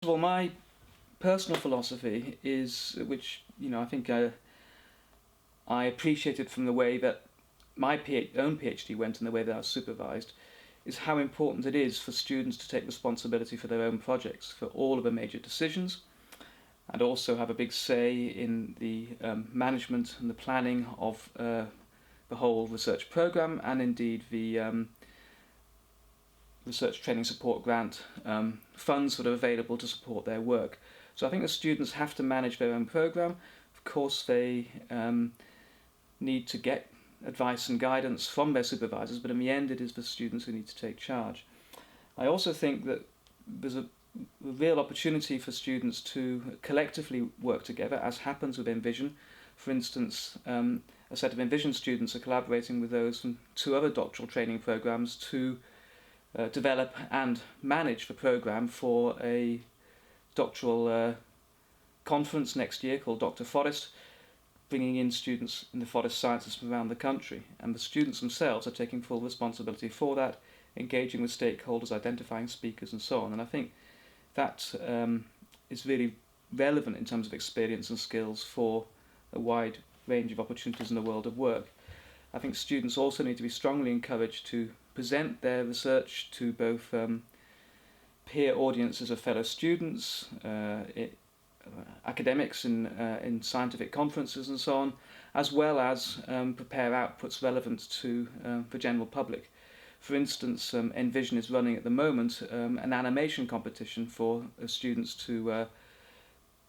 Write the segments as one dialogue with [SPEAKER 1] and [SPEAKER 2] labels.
[SPEAKER 1] of all, my personal philosophy is, which I think I appreciated from the way that my own PhD went and the way that I was supervised, is how important it is for students to take responsibility for their own projects, for all of the major decisions, and also have a big say in the management and the planning of the whole research programme, and indeed the research training support grant funds that are available to support their work. So I think the students have to manage their own programme. Of course they need to get advice and guidance from their supervisors, but in the end it is the students who need to take charge. I also think that there's a real opportunity for students to collectively work together, as happens with Envision. For instance, a set of Envision students are collaborating with those from 2 other doctoral training programmes to develop and manage the programme for a doctoral conference next year called Dr. Forest, bringing in students in the forest sciences from around the country. And the students themselves are taking full responsibility for that, engaging with stakeholders, identifying speakers and so on. And I think that is really relevant in terms of experience and skills for a wide range of opportunities in the world of work. I think students also need to be strongly encouraged to present their research to both peer audiences of fellow students, academics in scientific conferences and so on, as well as prepare outputs relevant to the general public. For instance, Envision is running at the moment an animation competition for students to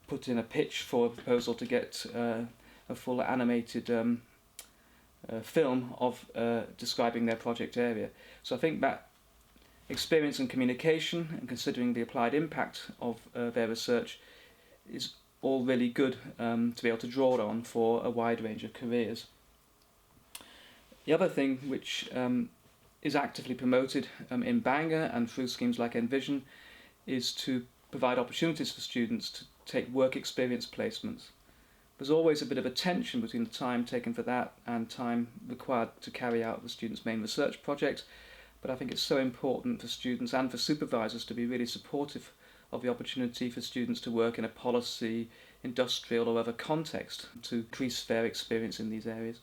[SPEAKER 1] put in a pitch for a proposal to get a full animated film of describing their project area. So I think that experience and communication, and considering the applied impact of their research, is all really good to be able to draw on for a wide range of careers. The other thing which is actively promoted in Bangor and through schemes like Envision is to provide opportunities for students to take work experience placements. There's always a bit of a tension between the time taken for that and time required to carry out the student's main research project, but I think it's so important for students and for supervisors to be really supportive of the opportunity for students to work in a policy, industrial or other context to increase their experience in these areas.